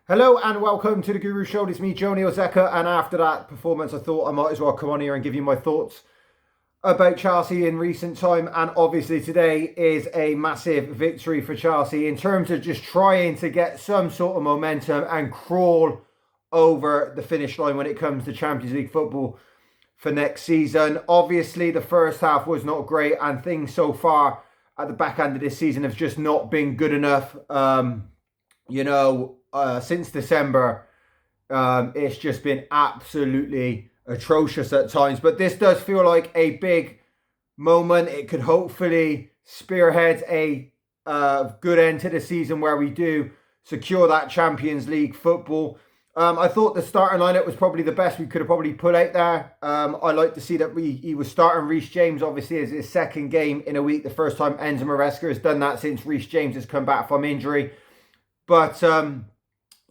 Hello and welcome to the Guru Show. It's me, Joni Ozeka, and after that performance, I thought I might as well come on here and give you my thoughts about Chelsea in recent time. And obviously, today is a massive victory for Chelsea in terms of just trying to get some sort of momentum and crawl over the finish line when it comes to Champions League football for next season. Obviously, the first half was not great, and things so far at the back end of this season have just not been good enough. Since December, it's just been absolutely atrocious at times. But this does feel like a big moment. It could hopefully spearhead a good end to the season where we do secure that Champions League football. I thought the starting lineup was probably the best we could have probably put out there. I like to see that he was starting Reece James, obviously, as his second game in a week. The first time Enzo Maresca has done that since Reece James has come back from injury. But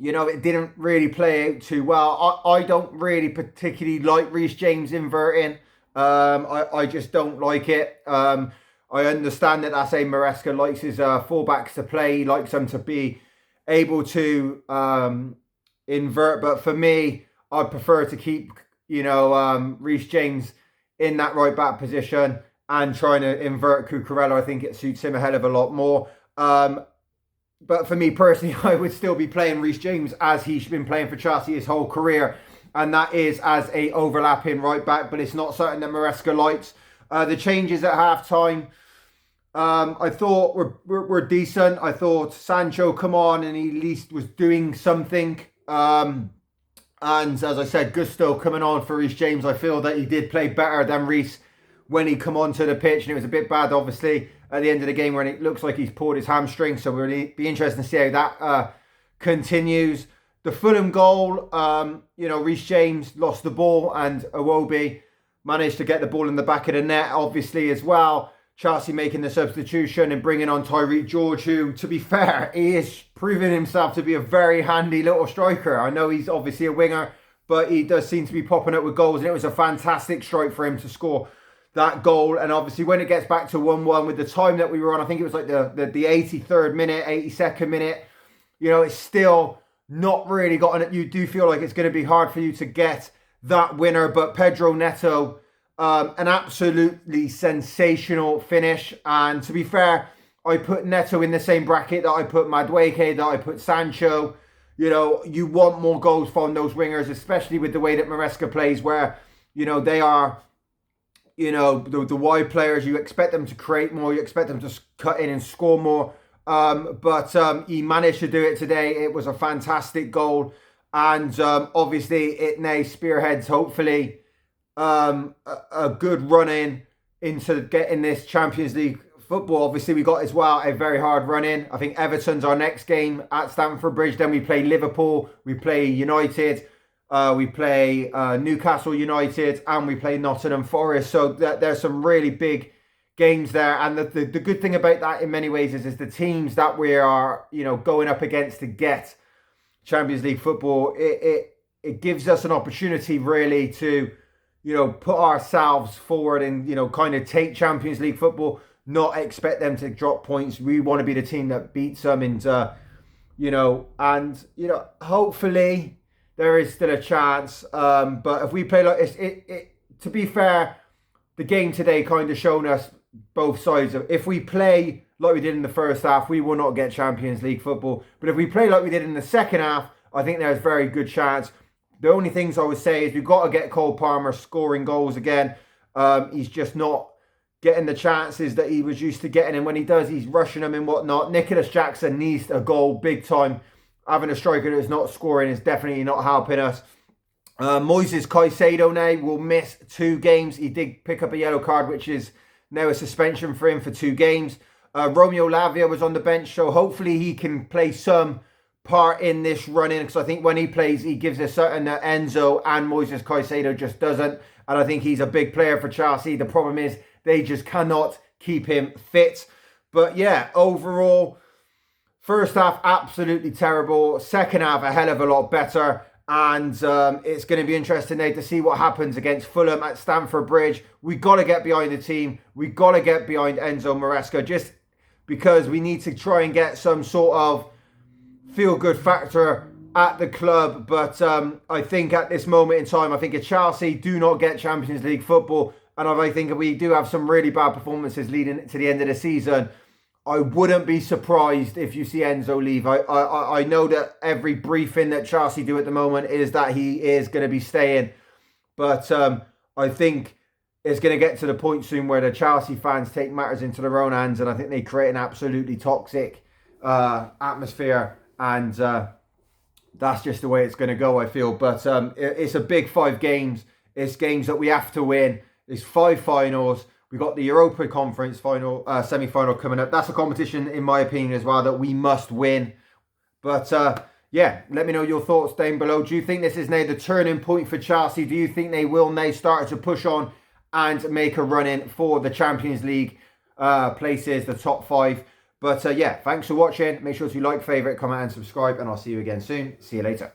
it didn't really play out too well. I don't really particularly like Reece James inverting. I just don't like it. I understand that that's a Maresca likes his fullbacks to play. He likes them to be able to invert. But for me, I prefer to keep, Reece James in that right back position and trying to invert Cucurella. I think it suits him a hell of a lot more. But for me personally, I would still be playing Reece James as he's been playing for Chelsea his whole career. And that is as a overlapping right back. But it's not something that Maresca likes. The changes at half-time, I thought were decent. I thought Sancho come on and he at least was doing something. And as I said, Gusto coming on for Reece James, I feel that he did play better than Reece when he come onto the pitch. And it was a bit bad, obviously, at the end of the game when it looks like he's pulled his hamstring. So we'll be interested to see how that continues. The Fulham goal, Reece James lost the ball and Iwobi managed to get the ball in the back of the net, obviously, as well. Chelsea making the substitution and bringing on Tyreek George, who, to be fair, he is proving himself to be a very handy little striker. I know he's obviously a winger, but he does seem to be popping up with goals, and it was a fantastic strike for him to score that goal. And obviously when it gets back to 1-1 with the time that we were on, I think it was like the 83rd minute, 82nd minute, it's still not really gotten it. You do feel like it's going to be hard for you to get that winner, but Pedro Neto, an absolutely sensational finish. And to be fair, I put Neto in the same bracket that I put Madueke, that I put Sancho. You want more goals from those wingers, especially with the way that Maresca plays, where they are the wide players. You expect them to create more, you expect them to cut in and score more, but he managed to do it today. It was a fantastic goal, and obviously it now spearheads hopefully a good run into getting this Champions League football. Obviously we got as well a very hard run in. I think Everton's our next game at Stamford Bridge, then we play Liverpool, we play United, we play Newcastle United, and we play Nottingham Forest. So there's some really big games there. And the good thing about that in many ways is the teams that we are, going up against to get Champions League football, it gives us an opportunity really to, put ourselves forward and, kind of take Champions League football, not expect them to drop points. We want to be the team that beats them, and, hopefully there is still a chance, but if we play like this, to be fair, the game today kind of shown us both sides of. If we play like we did in the first half, we will not get Champions League football. But if we play like we did in the second half, I think there's a very good chance. The only things I would say is we've got to get Cole Palmer scoring goals again. He's just not getting the chances that he was used to getting, and when he does, he's rushing them and whatnot. Nicholas Jackson needs a goal big time. Having a striker that's not scoring is definitely not helping us. Moises Caicedo now will miss 2 games. He did pick up a yellow card, which is now a suspension for him for 2 games. Romeo Lavia was on the bench, so hopefully he can play some part in this run-in, because I think when he plays, he gives us something that Enzo and Moises Caicedo just doesn't. And I think he's a big player for Chelsea. The problem is they just cannot keep him fit. But yeah, overall, first half, absolutely terrible. Second half, a hell of a lot better. And it's going to be interesting now to see what happens against Fulham at Stamford Bridge. We got to get behind the team. We got to get behind Enzo Maresca, just because we need to try and get some sort of feel-good factor at the club. But I think at this moment in time, I think if Chelsea do not get Champions League football, and I think we do have some really bad performances leading to the end of the season, I wouldn't be surprised if you see Enzo leave. I know that every briefing that Chelsea do at the moment is that he is going to be staying. But I think it's going to get to the point soon where the Chelsea fans take matters into their own hands, and I think they create an absolutely toxic atmosphere, and that's just the way it's going to go, I feel. But it's a big 5 games. It's games that we have to win. It's 5 finals. We got the Europa Conference final, semi-final coming up. That's a competition, in my opinion, as well, that we must win. But yeah, let me know your thoughts down below. Do you think this is now the turning point for Chelsea? Do you think they will now start to push on and make a run in for the Champions League places, the top 5? But yeah, thanks for watching. Make sure to like, favourite, comment and subscribe, and I'll see you again soon. See you later.